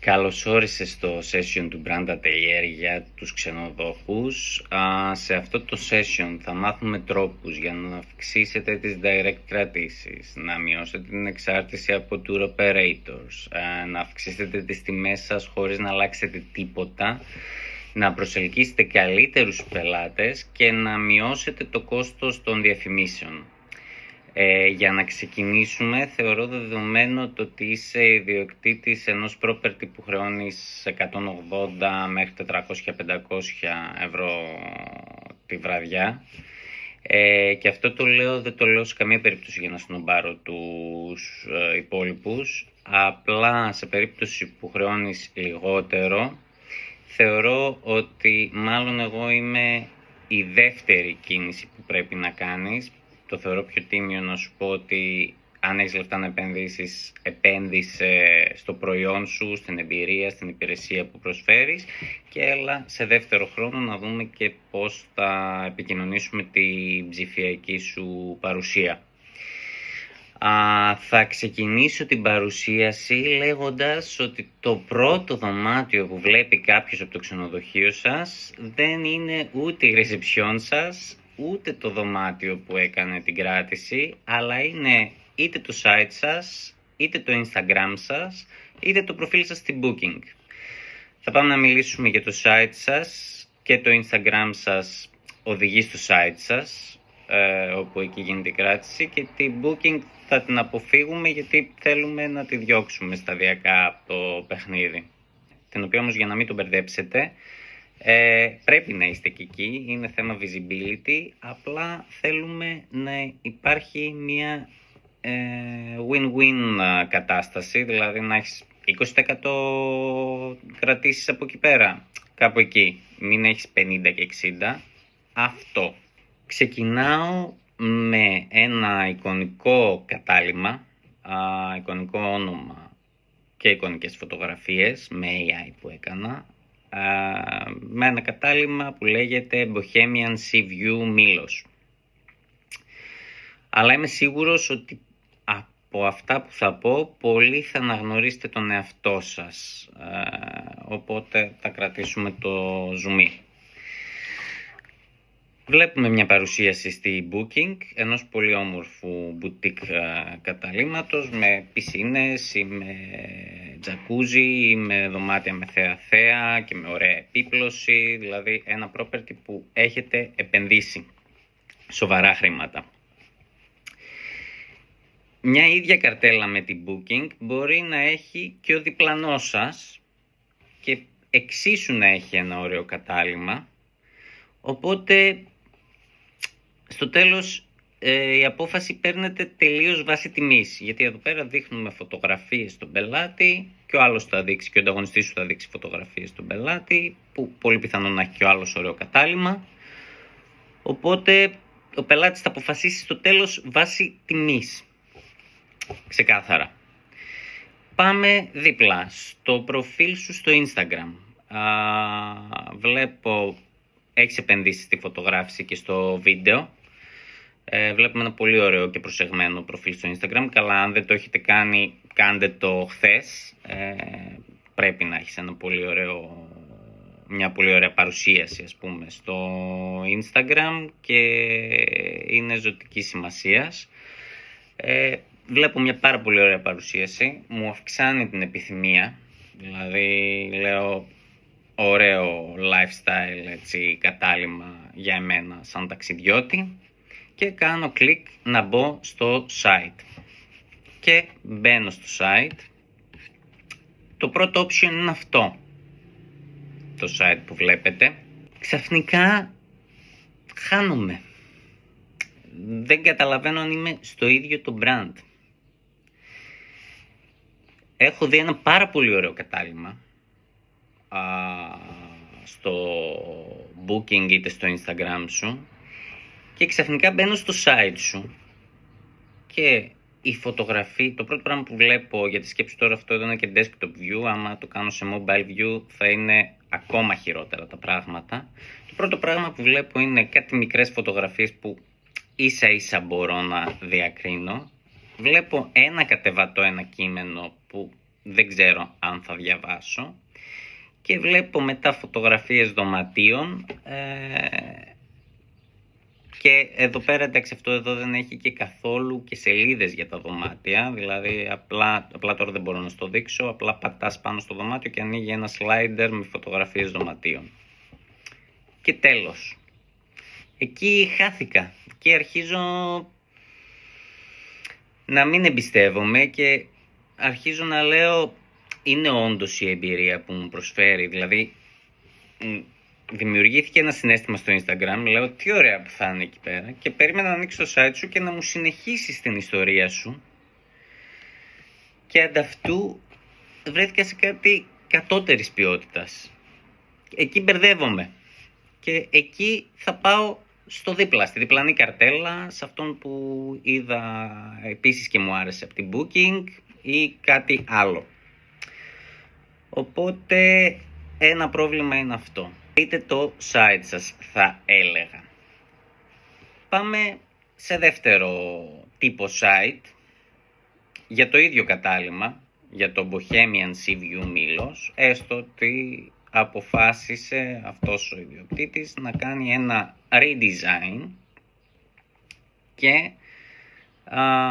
Καλώς όρισες στο session του Brand Atelier για τους ξενοδόχους. Σε αυτό το session θα μάθουμε τρόπους για να αυξήσετε τις direct κρατήσεις, να μειώσετε την εξάρτηση από tour operators, να αυξήσετε τις τιμές σας χωρίς να αλλάξετε τίποτα, να προσελκύσετε καλύτερους πελάτες και να μειώσετε το κόστος των διαφημίσεων. Για να ξεκινήσουμε, θεωρώ δεδομένο το ότι είσαι ιδιοκτήτης ενός property που χρεώνεις 180 μέχρι 400-500 ευρώ τη βραδιά. Και αυτό δεν το λέω σε καμία περίπτωση για να σνομπάρω τους υπόλοιπους. Απλά σε περίπτωση που χρεώνεις λιγότερο, θεωρώ ότι μάλλον εγώ είμαι η δεύτερη κίνηση που πρέπει να κάνεις. Το θεωρώ πιο τίμιο να σου πω ότι αν έχεις λεφτά να επενδύσεις, επένδυσε στο προϊόν σου, στην εμπειρία, στην υπηρεσία που προσφέρεις και έλα σε δεύτερο χρόνο να δούμε και πώς θα επικοινωνήσουμε την ψηφιακή σου παρουσία. Θα ξεκινήσω την παρουσίαση λέγοντας ότι το πρώτο δωμάτιο που βλέπει κάποιος από το ξενοδοχείο σας δεν είναι ούτε η ρεσεψιόν σας, ούτε το δωμάτιο που έκανε την κράτηση, αλλά είναι είτε το site σας, είτε το Instagram σας, είτε το προφίλ σας στην Booking. Θα πάμε να μιλήσουμε για το site σας και το Instagram σας οδηγεί στο site σας, όπου εκεί γίνεται η κράτηση, και την Booking θα την αποφύγουμε γιατί θέλουμε να τη διώξουμε σταδιακά από το παιχνίδι. Την οποία όμως, για να μην το μπερδέψετε, πρέπει να είστε και εκεί, είναι θέμα visibility, απλά θέλουμε να υπάρχει μια win-win κατάσταση, δηλαδή να έχεις 20% κρατήσεις από εκεί πέρα, κάπου εκεί, μην έχεις 50 και 60, αυτό. Ξεκινάω με ένα εικονικό κατάλημα, εικονικό όνομα και εικονικές φωτογραφίες με AI που έκανα, με ένα κατάλημα που λέγεται Bohemian Sea View Milos. Αλλά είμαι σίγουρος ότι από αυτά που θα πω πολλοί θα αναγνωρίσετε τον εαυτό σας, οπότε θα κρατήσουμε το zoom. Βλέπουμε μια παρουσίαση στη Booking ενός πολύ όμορφου boutique καταλύματος με πισίνες ή με τζακούζι ή με δωμάτια με θέα και με ωραία επίπλωση, δηλαδή ένα property που έχετε επενδύσει σοβαρά χρήματα. Μια ίδια καρτέλα με την Booking μπορεί να έχει και ο διπλανός σας και εξίσου να έχει ένα ωραίο κατάλημα, οπότε στο τέλος η απόφαση παίρνεται τελείως βάσει τιμής, γιατί εδώ πέρα δείχνουμε φωτογραφίες στον πελάτη και ο άλλος θα δείξει και ο ανταγωνιστής σου θα δείξει φωτογραφίες στον πελάτη, που πολύ πιθανόν να έχει και ο άλλος ωραίο κατάλημα, οπότε ο πελάτης θα αποφασίσει στο τέλος βάσει τιμής, ξεκάθαρα. Πάμε δίπλα στο προφίλ σου στο Instagram. Βλέπω έχεις επενδύσει στη φωτογράφηση και στο βίντεο. Βλέπουμε ένα πολύ ωραίο και προσεγμένο προφίλ στο Instagram. Καλά, αν δεν το έχετε κάνει, κάντε το χθες. Πρέπει να έχεις μια πολύ ωραία παρουσίαση, ας πούμε, στο Instagram και είναι ζωτική σημασίας. Βλέπω μια πάρα πολύ ωραία παρουσίαση. Μου αυξάνει την επιθυμία. Δηλαδή, λέω, ωραίο lifestyle, έτσι, κατάλημα για εμένα σαν ταξιδιώτη, και κάνω κλικ να μπω στο site και μπαίνω στο site. Το πρώτο option είναι αυτό, το site που βλέπετε. Ξαφνικά χάνομαι, δεν καταλαβαίνω αν είμαι στο ίδιο το brand. Έχω δει ένα πάρα πολύ ωραίο κατάλημα στο Booking είτε στο Instagram σου και ξαφνικά μπαίνω στο site σου και η φωτογραφία, το πρώτο πράγμα που βλέπω, γιατί σκέψου τώρα αυτό εδώ είναι και desktop view, άμα το κάνω σε mobile view θα είναι ακόμα χειρότερα τα πράγματα. Το πρώτο πράγμα που βλέπω είναι κάτι μικρές φωτογραφίες που ίσα ίσα μπορώ να διακρίνω. Βλέπω ένα κατεβατό, ένα κείμενο που δεν ξέρω αν θα διαβάσω. Και βλέπω μετά φωτογραφίες δωματίων και εδώ πέρα, εντάξει, αυτό εδώ δεν έχει και καθόλου και σελίδες για τα δωμάτια, δηλαδή απλά τώρα δεν μπορώ να στο δείξω, απλά πατάς πάνω στο δωμάτιο και ανοίγει ένα slider με φωτογραφίες δωματίων. Και τέλος, εκεί χάθηκα και αρχίζω να μην εμπιστεύομαι και αρχίζω να λέω, είναι όντως η εμπειρία που μου προσφέρει, δηλαδή δημιουργήθηκε ένα συναίσθημα στο Instagram, λέω τι ωραία που θα είναι εκεί πέρα και περίμενα να ανοίξω το site σου και να μου συνεχίσεις την ιστορία σου και ανταυτού βρέθηκα σε κάτι κατώτερης ποιότητας. Εκεί μπερδεύομαι και εκεί θα πάω στο δίπλα, στη διπλανή καρτέλα, σε αυτόν που είδα επίσης και μου άρεσε από την Booking ή κάτι άλλο. Οπότε ένα πρόβλημα είναι αυτό. Δείτε το site σας, θα έλεγα. Πάμε σε δεύτερο τύπο site για το ίδιο κατάλημα, για το Bohemian Sea View Milos, έστω ότι αποφάσισε αυτός ο ιδιοκτήτης να κάνει ένα redesign και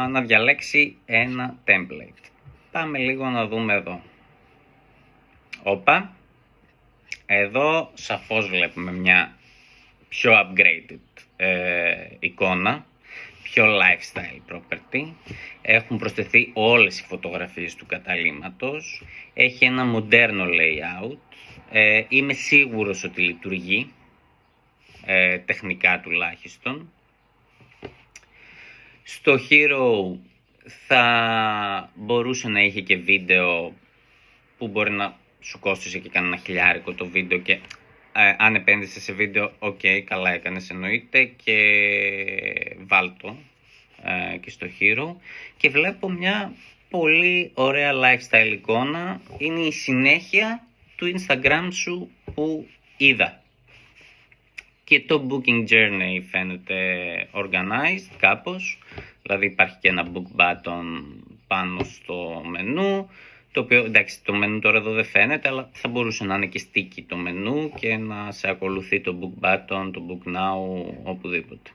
να διαλέξει ένα template. Πάμε λίγο να δούμε εδώ. Όπα, εδώ σαφώς βλέπουμε μια πιο upgraded εικόνα, πιο lifestyle property. Έχουν προσθεθεί όλες οι φωτογραφίες του καταλύματος. Έχει ένα μοντέρνο layout. Είμαι σίγουρος ότι λειτουργεί, τεχνικά τουλάχιστον. Στο Hero θα μπορούσε να είχε και βίντεο που μπορεί να σου κόστησε και κανένα χιλιάρικο το βίντεο και αν επένδυσε σε βίντεο, καλά έκανες εννοείται και βάλτο και στο Hero. Και βλέπω μια πολύ ωραία lifestyle εικόνα, είναι η συνέχεια του Instagram σου που είδα. Και το booking journey φαίνεται organized κάπως, δηλαδή υπάρχει και ένα book button πάνω στο μενού, το οποίο, εντάξει, το μενού τώρα εδώ δεν φαίνεται, αλλά θα μπορούσε να είναι και sticky το μενού και να σε ακολουθεί το book button, το book now, οπουδήποτε.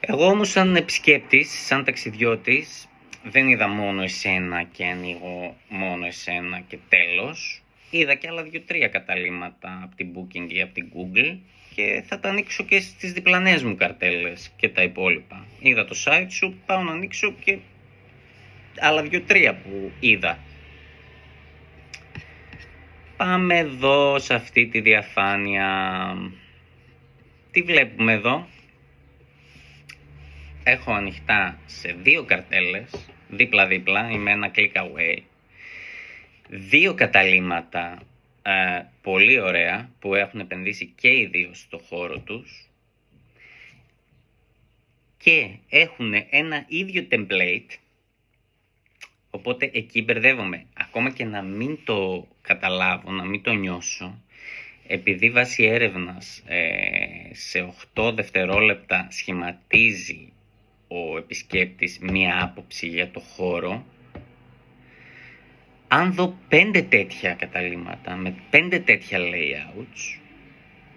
Εγώ όμως σαν επισκέπτης, σαν ταξιδιώτης, δεν είδα μόνο εσένα και ανοίγω μόνο εσένα και τέλος. Είδα και άλλα 2-3 καταλύματα από την Booking ή από την Google και θα τα ανοίξω και στις διπλανές μου καρτέλες και τα υπόλοιπα. Είδα το site σου, πάω να ανοίξω και άλλα 2-3 που είδα. Πάμε εδώ σε αυτή τη διαφάνεια. Τι βλέπουμε εδώ? Έχω ανοιχτά σε 2 καρτέλες, δίπλα-δίπλα, είμαι ένα click away. 2 καταλύματα πολύ ωραία που έχουν επενδύσει και οι δύο στο χώρο τους και έχουν ένα ίδιο template, οπότε εκεί μπερδεύομαι. Ακόμα και να μην το καταλάβω, να μην το νιώσω, επειδή βάσει έρευνας σε 8 δευτερόλεπτα σχηματίζει ο επισκέπτης μία άποψη για το χώρο, αν δω 5 τέτοια καταλύματα με 5 τέτοια layouts,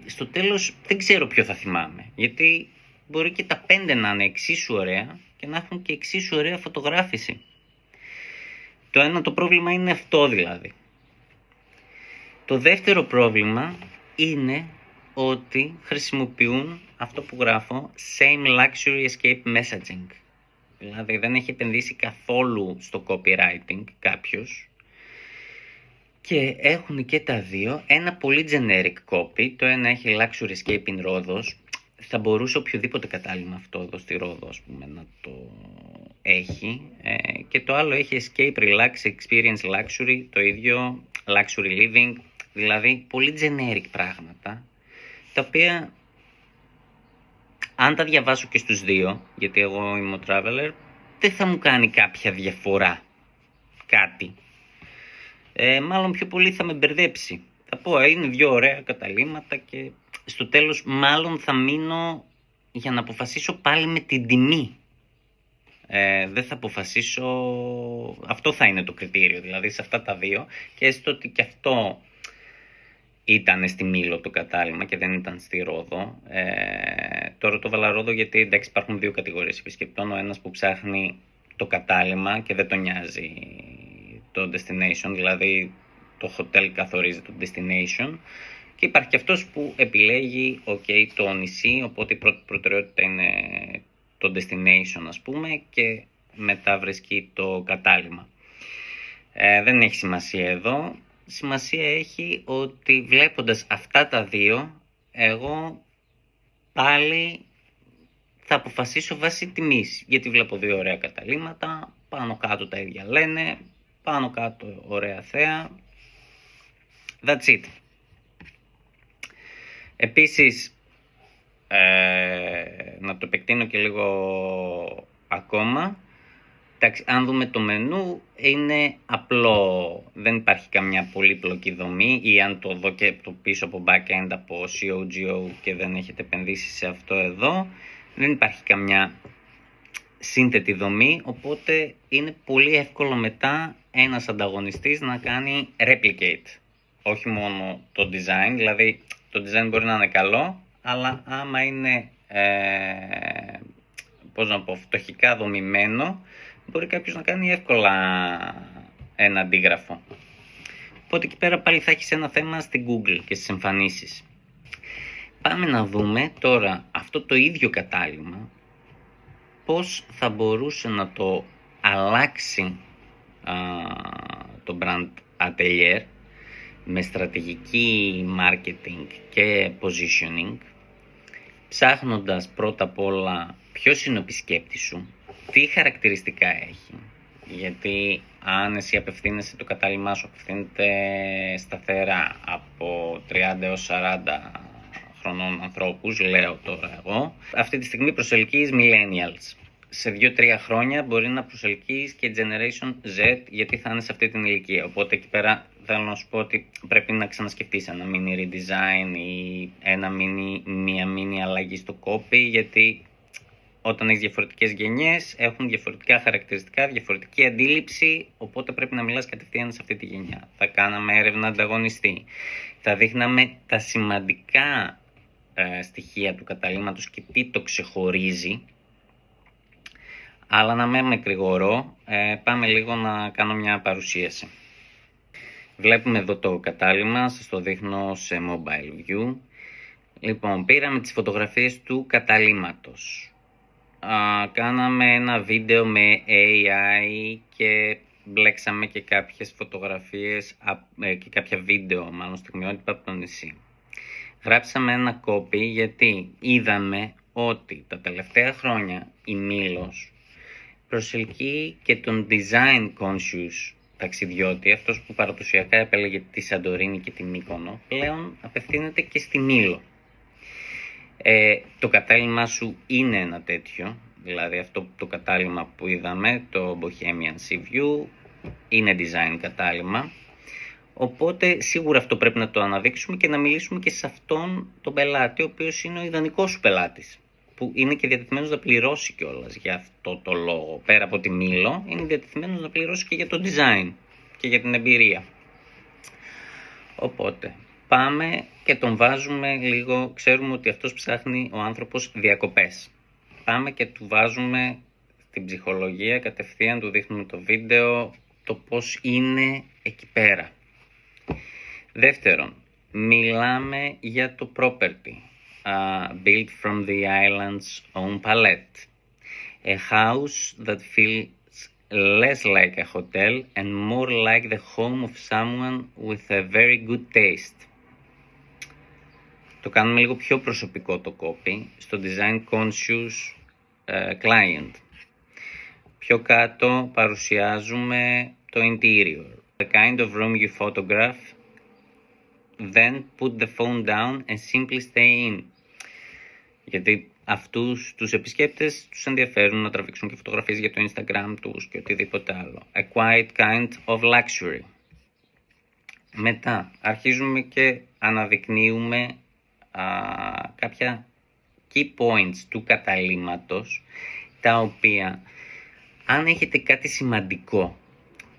στο τέλος δεν ξέρω ποιο θα θυμάμαι, γιατί μπορεί και τα 5 να είναι εξίσου ωραία και να έχουν και εξίσου ωραία φωτογράφηση. Το πρόβλημα είναι αυτό δηλαδή. Το δεύτερο πρόβλημα είναι ότι χρησιμοποιούν αυτό που γράφω same luxury escape messaging. Δηλαδή δεν έχει επενδύσει καθόλου στο copywriting κάποιος και έχουν και τα δύο ένα πολύ generic copy. Το ένα έχει luxury escape in Rhodos. Θα μπορούσε οποιοδήποτε κατάλημα αυτό εδώ στη Ρόδο, ας πούμε, να το έχει. Και το άλλο έχει escape, relax, experience luxury, το ίδιο luxury living. Δηλαδή πολύ generic πράγματα, τα οποία αν τα διαβάσω και στους δύο, γιατί εγώ είμαι ο traveler, δεν θα μου κάνει κάποια διαφορά κάτι. Μάλλον πιο πολύ θα με μπερδέψει. Θα πω, είναι 2 ωραία καταλύματα και στο τέλος μάλλον θα μείνω για να αποφασίσω πάλι με την τιμή. δεν θα αποφασίσω, αυτό θα είναι το κριτήριο, δηλαδή σε αυτά τα δύο, και έστω ότι και αυτό ήταν στη Μήλο το κατάλημα και δεν ήταν στη Ρόδο. Τώρα το βάλα Ρόδο γιατί εντάξει, υπάρχουν δύο κατηγορίες επισκεπτών. Ο ένας που ψάχνει το κατάλημα και δεν τον νοιάζει το destination, δηλαδή το hotel καθορίζει το destination, και υπάρχει και αυτός που επιλέγει το νησί, οπότε η πρώτη προτεραιότητα είναι το destination, ας πούμε, και μετά βρίσκει το κατάλημα. Δεν έχει σημασία εδώ. Σημασία έχει ότι βλέποντας αυτά τα δύο, εγώ πάλι θα αποφασίσω βάσει τιμής, γιατί βλέπω δύο ωραία καταλύματα, πάνω κάτω τα ίδια λένε, πάνω κάτω ωραία θέα. That's it. Επίσης, να το επεκτείνω και λίγο ακόμα. Εντάξει, αν δούμε το μενού, είναι απλό, δεν υπάρχει καμιά πολύπλοκη δομή, ή αν το δω και το πίσω από back-end από COGO και δεν έχετε επενδύσει σε αυτό εδώ, δεν υπάρχει καμιά σύνθετη δομή, οπότε είναι πολύ εύκολο μετά ένας ανταγωνιστής να κάνει replicate. Όχι μόνο το design, δηλαδή το design μπορεί να είναι καλό, αλλά άμα είναι φτωχικά δομημένο, μπορεί κάποιος να κάνει εύκολα ένα αντίγραφο. Οπότε εκεί πέρα πάλι θα έχεις ένα θέμα στην Google και στις εμφανίσεις. Πάμε να δούμε τώρα αυτό το ίδιο κατάλημα, πώς θα μπορούσε να το αλλάξει το brand Atelier με στρατηγική marketing και positioning, ψάχνοντας πρώτα απ' όλα ποιος είναι ο επισκέπτης σου, τι χαρακτηριστικά έχει, γιατί αν εσύ απευθύνεσαι, το κατάλημά σου απευθύνεται σταθερά από 30 έως 40 χρονών ανθρώπους, λέω τώρα εγώ, αυτή τη στιγμή προσελκύεις millennials. Σε 2-3 χρόνια μπορεί να προσελκύεις και Generation Z, γιατί θα είναι σε αυτή την ηλικία. Οπότε εκεί πέρα θέλω να σου πω ότι πρέπει να ξανασκεφτείς ένα mini redesign ή μια mini αλλαγή στο copy, γιατί όταν έχεις διαφορετικές γενιές, έχουν διαφορετικά χαρακτηριστικά, διαφορετική αντίληψη, οπότε πρέπει να μιλάς κατευθείαν σε αυτή τη γενιά. Θα κάναμε έρευνα ανταγωνιστή, θα δείχναμε τα σημαντικά στοιχεία του καταλύματος και τι το ξεχωρίζει. Αλλά να μην με κρηγορώ, πάμε λίγο να κάνω μια παρουσίαση. Βλέπουμε εδώ το κατάλημα, σας το δείχνω σε mobile view. Λοιπόν, πήραμε τις φωτογραφίες του καταλύματος. Κάναμε ένα βίντεο με AI και μπλέξαμε και κάποιες φωτογραφίες και κάποια βίντεο, μάλλον στιγμιότυπα από το νησί. Γράψαμε ένα copy γιατί είδαμε ότι τα τελευταία χρόνια η Μήλος προσελκύει και τον design conscious ταξιδιώτη, αυτός που παραδοσιακά επέλεγε τη Σαντορίνη και τη Μύκονο, πλέον απευθύνεται και στη Μήλο. Το κατάλημά σου είναι ένα τέτοιο, δηλαδή αυτό το κατάλημα που είδαμε, το Bohemian Sea View, είναι design κατάλημα, οπότε σίγουρα αυτό πρέπει να το αναδείξουμε και να μιλήσουμε και σε αυτόν τον πελάτη, ο οποίος είναι ο ιδανικός σου πελάτης, που είναι και διατεθειμένος να πληρώσει κιόλας για αυτό το λόγο. Πέρα από τη Μήλο, είναι διατεθειμένος να πληρώσει και για το design και για την εμπειρία. Οπότε πάμε και τον βάζουμε λίγο, ξέρουμε ότι αυτός ψάχνει ο άνθρωπος διακοπές. Πάμε και του βάζουμε την ψυχολογία κατευθείαν, του δείχνουμε το βίντεο, το πώς είναι εκεί πέρα. Δεύτερον, μιλάμε για το property. Built from the island's own palette. A house that feels less like a hotel and more like the home of someone with a very good taste. Το κάνουμε λίγο πιο προσωπικό το copy στο design conscious client. Πιο κάτω παρουσιάζουμε το interior. The kind of room you photograph, then put the phone down and simply stay in. Γιατί αυτούς τους επισκέπτες τους ενδιαφέρουν να τραβήξουν και φωτογραφίες για το Instagram τους και οτιδήποτε άλλο. A quiet kind of luxury. Μετά αρχίζουμε και αναδεικνύουμε κάποια key points του καταλύματος, τα οποία Αν έχετε κάτι σημαντικό,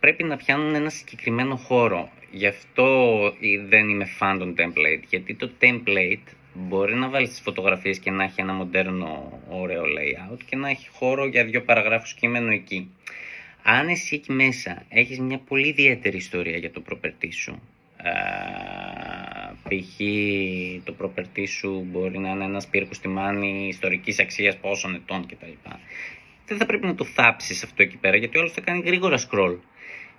πρέπει να πιάνουν ένα συγκεκριμένο χώρο. Γι' αυτό δεν είμαι fan των template, γιατί το template μπορεί να βάλει τις φωτογραφίες και να έχει ένα μοντέρνο ωραίο layout και να έχει χώρο για 2 παραγράφους κείμενο εκεί. Αν εσύ εκεί μέσα έχεις μια πολύ ιδιαίτερη ιστορία για το property σου, π.χ. το property σου μπορεί να είναι ένας πύργος τιμάνι ιστορικής αξίας πόσων ετών κτλ. Δεν θα πρέπει να το θάψεις αυτό εκεί πέρα, γιατί όλος θα κάνει γρήγορα scroll.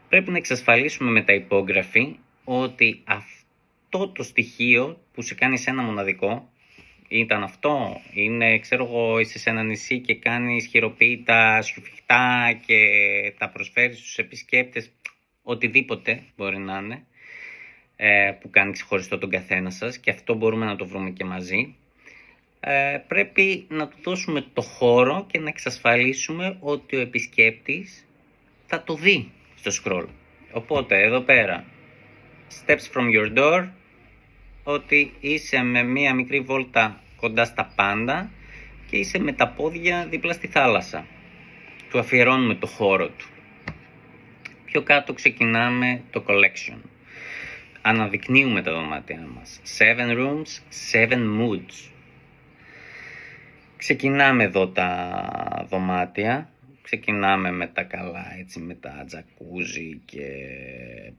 Πρέπει να εξασφαλίσουμε με τα υπόγραφη ότι αυτό το στοιχείο που σε κάνει σε ένα μοναδικό, ήταν αυτό, είναι, ξέρω εγώ, είσαι σε ένα νησί και κάνεις χειροποίητα σιουφιχτά και τα προσφέρεις στους επισκέπτες, οτιδήποτε μπορεί να είναι, που κάνει ξεχωριστό τον καθένα σας, και αυτό μπορούμε να το βρούμε και μαζί. Πρέπει να του δώσουμε το χώρο και να εξασφαλίσουμε ότι ο επισκέπτης θα το δει στο scroll. Οπότε εδώ πέρα, steps from your door, ότι είσαι με μία μικρή βόλτα κοντά στα πάντα και είσαι με τα πόδια δίπλα στη θάλασσα. Του αφιερώνουμε το χώρο του. Πιο κάτω ξεκινάμε το collection. Αναδεικνύουμε τα δωμάτια μας. 7 rooms, 7 moods. Ξεκινάμε εδώ τα δωμάτια. Ξεκινάμε με τα καλά, έτσι, με τα τζακούζι και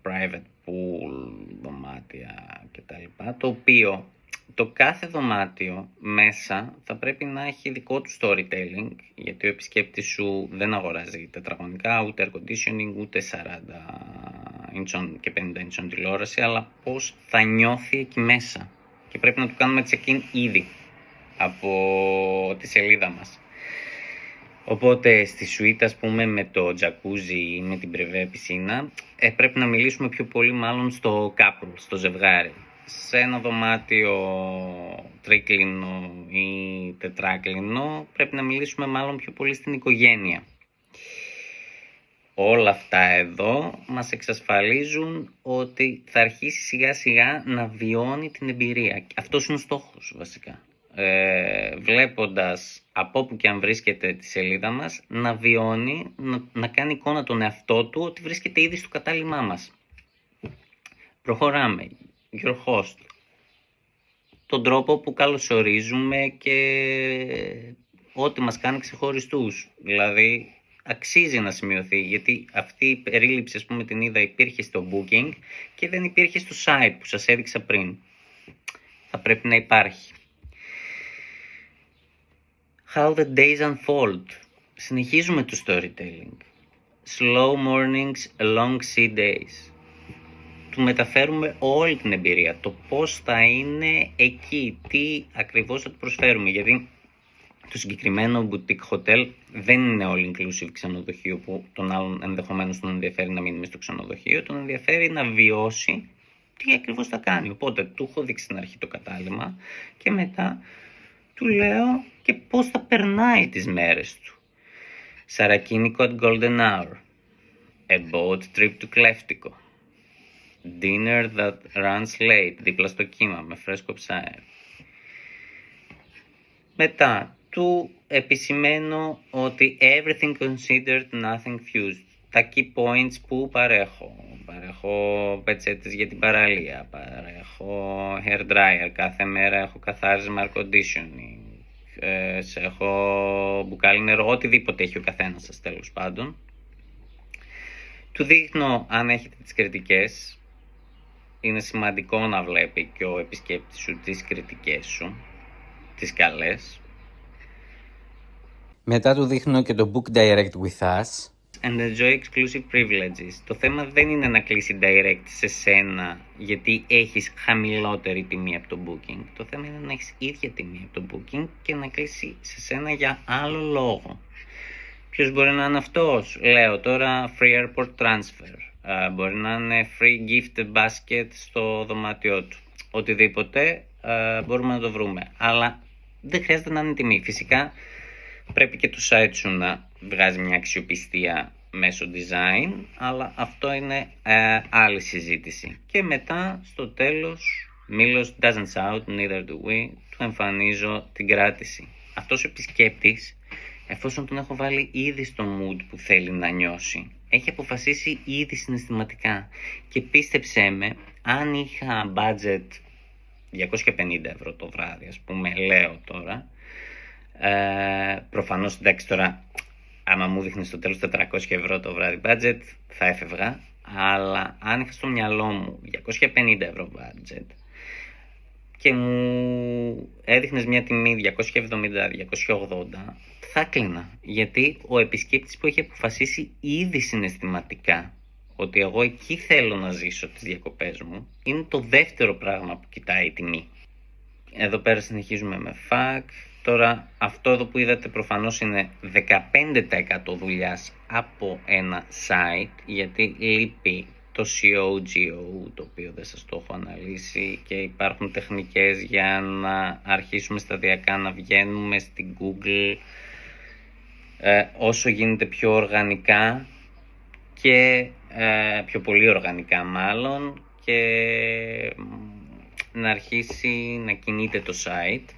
private pool δωμάτια κτλ. Το οποίο το κάθε δωμάτιο μέσα θα πρέπει να έχει δικό του storytelling, γιατί ο επισκέπτης σου δεν αγοράζει τετραγωνικά, ούτε air conditioning, ούτε 40 inch και 50 inch τηλεόραση, αλλά πώς θα νιώθει εκεί μέσα. Και πρέπει να του κάνουμε check-in ήδη από τη σελίδα μας. Οπότε στη σουίτα, ας πούμε, με το τζακούζι ή με την πρεβέ πισίνα, πρέπει να μιλήσουμε πιο πολύ μάλλον στο couple, στο ζευγάρι. Σε ένα δωμάτιο τρίκλινο ή τετράκλινο πρέπει να μιλήσουμε μάλλον πιο πολύ στην οικογένεια. Όλα αυτά εδώ μας εξασφαλίζουν ότι θα αρχίσει σιγά σιγά να βιώνει την εμπειρία. Αυτός είναι ο στόχος βασικά. Βλέποντας από όπου και αν βρίσκεται τη σελίδα μας, να βιώνει, να κάνει εικόνα τον εαυτό του ότι βρίσκεται ήδη στο κατάλημά μας. Προχωράμε. Your host. Τον τρόπο που καλωσορίζουμε και ό,τι μας κάνει ξεχωριστούς. Δηλαδή αξίζει να σημειωθεί, γιατί αυτή η περίληψη, ας πούμε, την είδα, υπήρχε στο booking και δεν υπήρχε στο site που σας έδειξα πριν. Θα πρέπει να υπάρχει. How the days unfold. Συνεχίζουμε το storytelling. Slow mornings, long sea days. Του μεταφέρουμε όλη την εμπειρία. Το πώς θα είναι εκεί, τι ακριβώς θα του προσφέρουμε. Γιατί το συγκεκριμένο boutique hotel δεν είναι all inclusive ξενοδοχείο που τον άλλον ενδεχομένως τον ενδιαφέρει να μείνει στο ξενοδοχείο. Τον ενδιαφέρει να βιώσει τι ακριβώς θα κάνει. Οπότε του έχω δείξει στην αρχή το κατάλημα και μετά του λέω και πώς θα περνάει τις μέρες του. Σαρακίνικο at Golden Hour. A boat trip to Κλέφτικο. Dinner that runs late, δίπλα στο κύμα, με φρέσκο ψάρι. Μετά, του επισημαίνω ότι everything considered, nothing fused. Τα key points που παρέχω. Παρέχω πετσέτες για την παραλία, παρέχω hair dryer, κάθε μέρα έχω καθάρισμα air conditioning, έχω μπουκάλι νερό, οτιδήποτε έχει ο καθένας σας, τέλος πάντων. Του δείχνω αν έχετε τις κριτικές. Είναι σημαντικό να βλέπει και ο επισκέπτης σου τις κριτικές σου, τις καλές. Μετά του δείχνω και το Book Direct with Us and enjoy exclusive privileges. Το θέμα δεν είναι να κλείσει direct σε σένα γιατί έχεις χαμηλότερη τιμή από το booking. Το θέμα είναι να έχεις ίδια τιμή από το booking και να κλείσει σε σένα για άλλο λόγο. Ποιος μπορεί να είναι αυτός? Λέω τώρα free airport transfer. Μπορεί να είναι free gift basket στο δωμάτιό του. Οτιδήποτε μπορούμε να το βρούμε. Αλλά δεν χρειάζεται να είναι τιμή. Φυσικά πρέπει και το site σου να βγάζει μια αξιοπιστία μέσω design, αλλά αυτό είναι άλλη συζήτηση. Και μετά στο τέλος, Milos doesn't shout, neither do we, του εμφανίζω την κράτηση. Αυτός ο επισκέπτης εφόσον τον έχω βάλει ήδη στο mood που θέλει να νιώσει. Έχει αποφασίσει ήδη συναισθηματικά. Και πίστεψέ με, αν είχα budget 250 ευρώ το βράδυ, ας πούμε, λέω τώρα, προφανώς, εντάξει, τώρα άμα μου δείχνει στο τέλος 400 ευρώ το βράδυ budget, θα έφευγα. Αλλά αν είχα στο μυαλό μου 250 ευρώ budget και μου έδειχνες μια τιμή 270-280, θα κλείνα. Γιατί ο επισκέπτης που έχει αποφασίσει ήδη συναισθηματικά ότι εγώ εκεί θέλω να ζήσω τις διακοπές μου, είναι το δεύτερο πράγμα που κοιτάει η τιμή. Εδώ πέρα συνεχίζουμε με FAQ. Τώρα αυτό εδώ που είδατε προφανώς είναι 15% δουλειάς από ένα site, γιατί λείπει το COGO, το οποίο δεν σας το έχω αναλύσει, και υπάρχουν τεχνικές για να αρχίσουμε σταδιακά να βγαίνουμε στην Google όσο γίνεται πιο οργανικά και πιο πολύ οργανικά μάλλον, και να αρχίσει να κινείται το site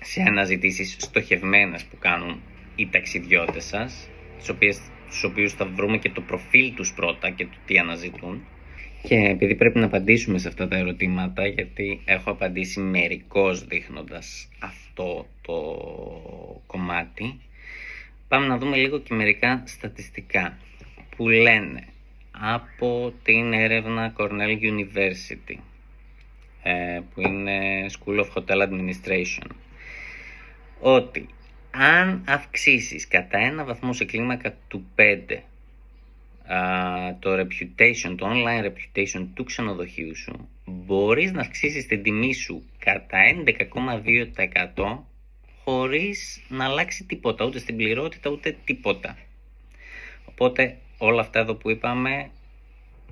σε αναζητήσεις στοχευμένες που κάνουν οι ταξιδιώτες σας, τους οποίους θα βρούμε και το προφίλ τους πρώτα και το τι αναζητούν. Και επειδή πρέπει να απαντήσουμε σε αυτά τα ερωτήματα, γιατί έχω απαντήσει μερικώς δείχνοντας αυτό το κομμάτι, πάμε να δούμε λίγο και μερικά στατιστικά που λένε από την έρευνα Cornell University, που είναι School of Hotel Administration, ότι αν αυξήσεις κατά ένα βαθμό σε κλίμακα του 5 το reputation, το online reputation του ξενοδοχείου σου, μπορείς να αυξήσεις την τιμή σου κατά 11,2% χωρίς να αλλάξει τίποτα, ούτε στην πληρότητα ούτε τίποτα. Οπότε όλα αυτά εδώ που είπαμε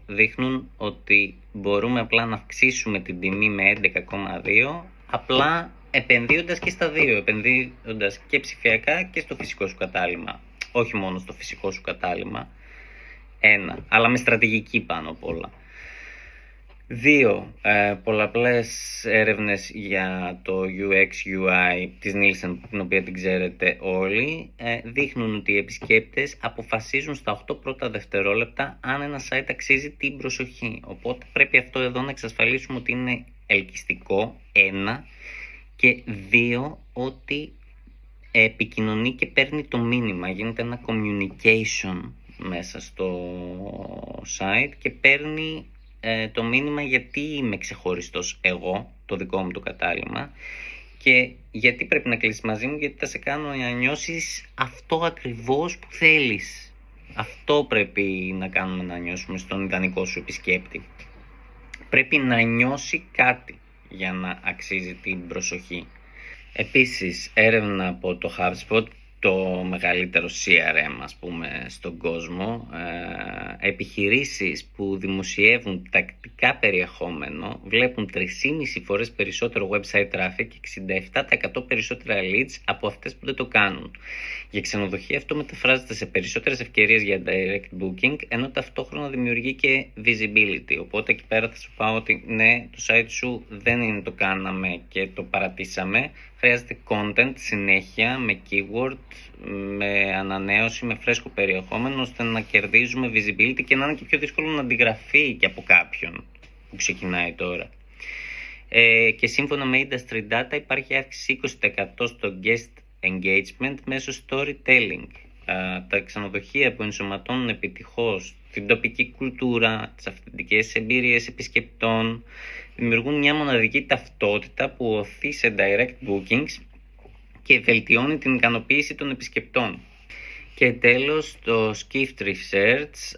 δείχνουν ότι μπορούμε απλά να αυξήσουμε την τιμή με 11,2, απλά επενδύοντας και στα δύο, επενδύοντας και ψηφιακά και στο φυσικό σου κατάλημα. Όχι μόνο στο φυσικό σου κατάλημα, αλλά με στρατηγική πάνω απ' όλα. 2. Πολλαπλές έρευνες για το UX-UI της Nielsen, την οποία την ξέρετε όλοι, δείχνουν ότι οι επισκέπτες αποφασίζουν στα 8 πρώτα δευτερόλεπτα αν ένα site αξίζει την προσοχή. Οπότε πρέπει αυτό εδώ να εξασφαλίσουμε ότι είναι ελκυστικό, 1, και 2, ότι επικοινωνεί και παίρνει το μήνυμα. Γίνεται ένα communication μέσα στο site και παίρνει το μήνυμα γιατί είμαι ξεχωριστός εγώ, το δικό μου το κατάλημα, και γιατί πρέπει να κλείσεις μαζί μου, γιατί θα σε κάνω να νιώσεις αυτό ακριβώς που θέλεις. Αυτό πρέπει να κάνουμε να νιώσουμε στον ιδανικό σου επισκέπτη. Πρέπει να νιώσει κάτι για να αξίζει την προσοχή. Επίσης, έρευνα από το HubSpot, το μεγαλύτερο CRM ας πούμε στον κόσμο, επιχειρήσεις που δημοσιεύουν τακτικά περιεχόμενο βλέπουν 3,5 φορές περισσότερο website traffic και 67% περισσότερα leads από αυτές που δεν το κάνουν. Για ξενοδοχεία αυτό μεταφράζεται σε περισσότερες ευκαιρίες για direct booking, ενώ ταυτόχρονα δημιουργεί και visibility. Οπότε εκεί πέρα θα σου πάω ότι ναι, το site σου δεν είναι το κάναμε και το παρατήσαμε. Χρειάζεται content συνέχεια, με keyword, με ανανέωση, με φρέσκο περιεχόμενο, ώστε να κερδίζουμε visibility και να είναι και πιο δύσκολο να αντιγραφεί και από κάποιον που ξεκινάει τώρα. Και σύμφωνα με industry data υπάρχει αύξηση 20% στο guest engagement μέσω storytelling. Τα ξενοδοχεία που ενσωματώνουν επιτυχώς την τοπική κουλτούρα, τις αυθεντικές εμπειρίες επισκεπτών, δημιουργούν μια μοναδική ταυτότητα που οθεί σε direct bookings και βελτιώνει την ικανοποίηση των επισκεπτών. Και τέλος, το Skift Research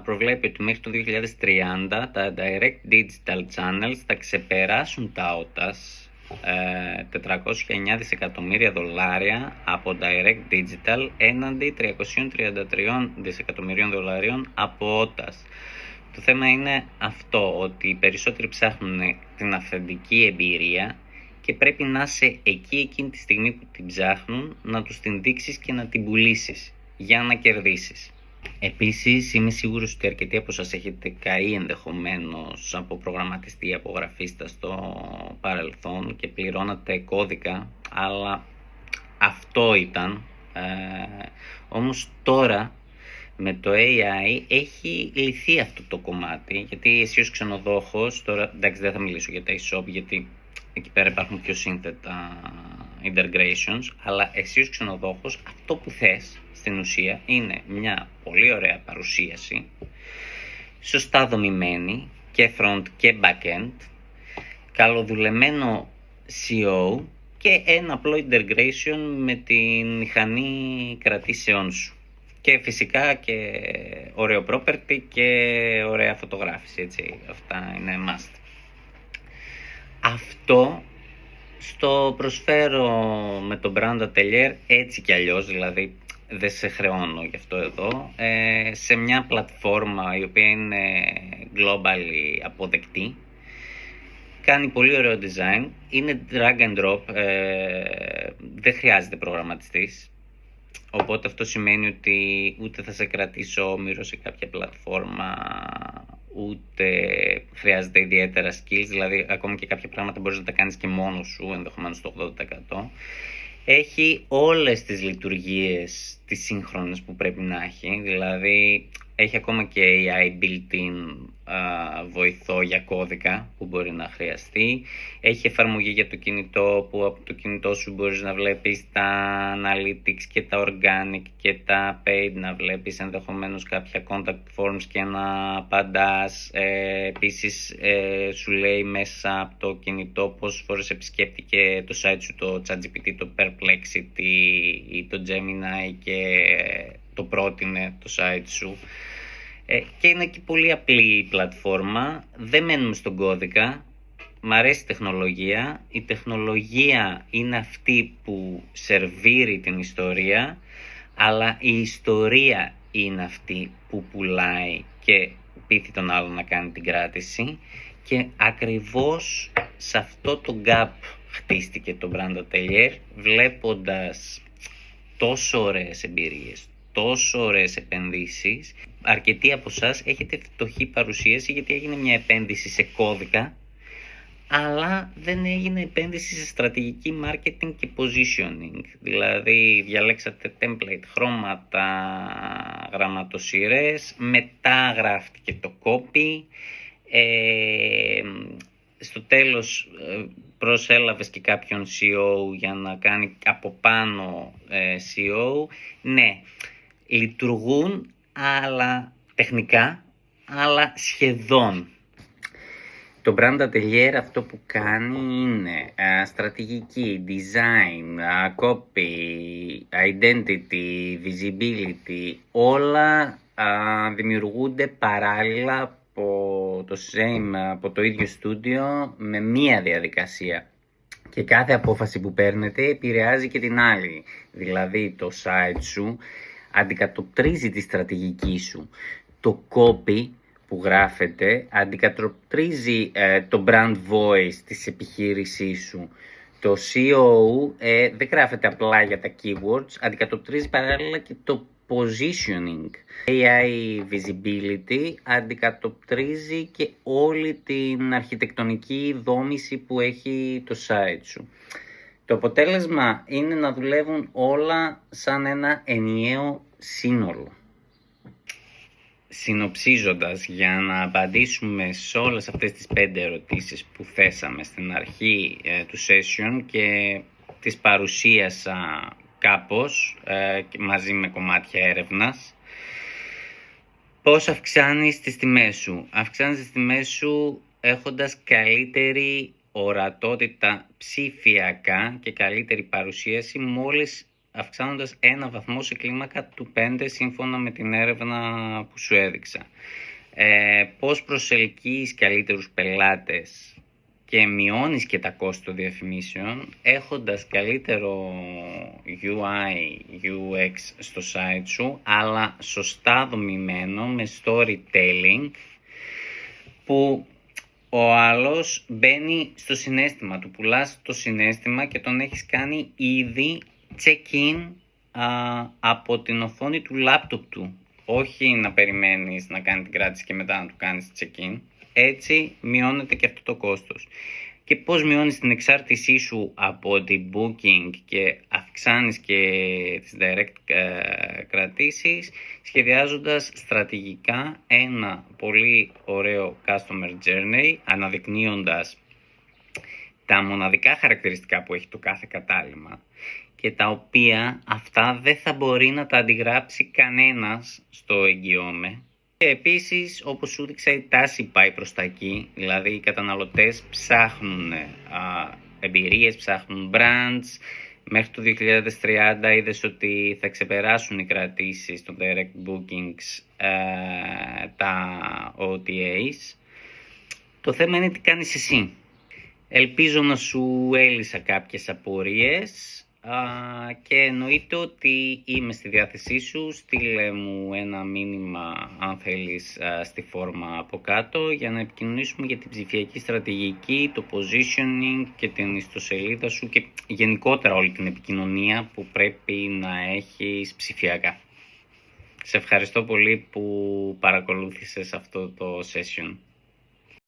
προβλέπει ότι μέχρι το 2030 τα direct digital channels θα ξεπεράσουν τα OTAs, $409 δισεκατομμύρια από direct digital έναντι $333 δισεκατομμυρίων από OTAs. Το θέμα είναι αυτό, ότι οι περισσότεροι ψάχνουν την αυθεντική εμπειρία και πρέπει να είσαι εκεί εκείνη τη στιγμή που την ψάχνουν, να τους την δείξεις και να την πουλήσεις για να κερδίσεις. Επίσης, είμαι σίγουρος ότι αρκετοί από σας έχετε καεί ενδεχομένως από προγραμματιστή ή από γραφίστα στο παρελθόν και πληρώνατε κώδικα, αλλά αυτό ήταν Όμως τώρα με το AI έχει λυθεί αυτό το κομμάτι, γιατί εσύ ως ξενοδόχος, τώρα εντάξει δεν θα μιλήσω για τα e-shop γιατί εκεί πέρα υπάρχουν πιο σύνθετα integrations, αλλά εσύ ως ξενοδόχος αυτό που θες στην ουσία είναι μια πολύ ωραία παρουσίαση, σωστά δομημένη και front και back-end, καλοδουλεμένο SEO και ένα απλό integration με την μηχανή κρατήσεών σου. Και φυσικά και ωραίο property και ωραία φωτογράφηση, έτσι, αυτά είναι must. Αυτό στο προσφέρω με το Brand Atelier έτσι κι αλλιώς, δηλαδή δεν σε χρεώνω γι' αυτό εδώ, σε μια πλατφόρμα η οποία είναι globally αποδεκτή. Κάνει πολύ ωραίο design, είναι drag and drop, δεν χρειάζεται προγραμματιστής. Οπότε αυτό σημαίνει ότι ούτε θα σε κρατήσει όμηρο σε κάποια πλατφόρμα, ούτε χρειάζεται ιδιαίτερα skills, δηλαδή ακόμα και κάποια πράγματα μπορείς να τα κάνεις και μόνος σου, ενδεχομένως το 80%. Έχει όλες τις λειτουργίες τις σύγχρονες που πρέπει να έχει, δηλαδή έχει ακόμα και AI built-in βοηθό για κώδικα που μπορεί να χρειαστεί. Έχει εφαρμογή για το κινητό που από το κινητό σου μπορείς να βλέπεις τα analytics και τα organic και τα paid, να βλέπεις ενδεχομένως κάποια contact forms και να απαντάς. Επίσης σου λέει μέσα από το κινητό πόσες φορές επισκέπτηκε το site σου το ChatGPT, το Perplexity ή το Gemini και το πρότεινε το site σου. Και είναι και πολύ απλή η πλατφόρμα, δεν μένουμε στον κώδικα, μ' αρέσει η τεχνολογία. Η τεχνολογία είναι αυτή που σερβίρει την ιστορία, αλλά η ιστορία είναι αυτή που πουλάει και πείθει τον άλλον να κάνει την κράτηση, και ακριβώς σε αυτό το gap χτίστηκε το Brand Atelier, βλέποντας τόσο ωραίες εμπειρίες, τόσο ωραίες επενδύσεις. Αρκετοί από εσάς έχετε φτωχή παρουσίαση γιατί έγινε μια επένδυση σε κώδικα, αλλά δεν έγινε επένδυση σε στρατηγική marketing και positioning. Δηλαδή διαλέξατε template, χρώματα, γραμματοσυρές, μετά γράφτηκε το copy, στο τέλος προσέλαβες και κάποιον CEO για να κάνει από πάνω CEO. Ναι, λειτουργούν αλλά τεχνικά, αλλά σχεδόν. Το Brand Atelier αυτό που κάνει είναι στρατηγική, design, copy, identity, visibility, όλα δημιουργούνται παράλληλα από το ίδιο στούντιο με μία διαδικασία. Και κάθε απόφαση που παίρνετε επηρεάζει και την άλλη. Δηλαδή το site σου αντικατοπτρίζει τη στρατηγική σου. Το copy που γράφεται αντικατοπτρίζει το brand voice της επιχείρησής σου. Το SEO δεν γράφεται απλά για τα keywords, αντικατοπτρίζει παράλληλα και το positioning. AI visibility αντικατοπτρίζει και όλη την αρχιτεκτονική δόμηση που έχει το site σου. Το αποτέλεσμα είναι να δουλεύουν όλα σαν ένα ενιαίο σύνολο. Συνοψίζοντας, για να απαντήσουμε σε όλες αυτές τις 5 ερωτήσεις που θέσαμε στην αρχή του session και τις παρουσίασα κάπως μαζί με κομμάτια έρευνας, πώς αυξάνεις τις τιμές σου? Αυξάνεις τις τιμές σου έχοντας καλύτερη ορατότητα ψηφιακά και καλύτερη παρουσίαση, μόλις αυξάνοντας ένα βαθμό σε κλίμακα του 5 σύμφωνα με την έρευνα που σου έδειξα. Πώς προσελκύεις καλύτερους πελάτες και μειώνεις και τα κόστη των διαφημίσεων έχοντας καλύτερο UI, UX στο site σου, αλλά σωστά δομημένο με storytelling, που ο άλλος μπαίνει στο συναίσθημα, του πουλάς το συναίσθημα και τον έχεις κάνει ήδη check-in από την οθόνη του laptop του. Όχι να περιμένεις να κάνει την κράτηση και μετά να του κάνεις check-in. Έτσι μειώνεται και αυτό το κόστος. και πώς μειώνεις την εξάρτησή σου από την booking και αυξάνεις και τις direct κρατήσεις, σχεδιάζοντας στρατηγικά ένα πολύ ωραίο customer journey, αναδεικνύοντας τα μοναδικά χαρακτηριστικά που έχει το κάθε κατάλημα και τα οποία αυτά δεν θα μπορεί να τα αντιγράψει κανένας στο εγγυώμαι. Και επίσης, όπως σου δείξα, η τάση πάει προς τα εκεί, δηλαδή οι καταναλωτές ψάχνουν εμπειρίες, ψάχνουν brands. Μέχρι το 2030 είδες ότι θα ξεπεράσουν οι κρατήσεις των direct bookings τα OTAs. Το θέμα είναι τι κάνεις εσύ. Ελπίζω να σου έλυσα κάποιες απορίες και εννοείται ότι είμαι στη διάθεσή σου. Στείλε μου ένα μήνυμα αν θέλεις στη φόρμα από κάτω για να επικοινωνήσουμε για την ψηφιακή στρατηγική, το positioning και την ιστοσελίδα σου και γενικότερα όλη την επικοινωνία που πρέπει να έχεις ψηφιακά. Σε ευχαριστώ πολύ που παρακολούθησες αυτό το session.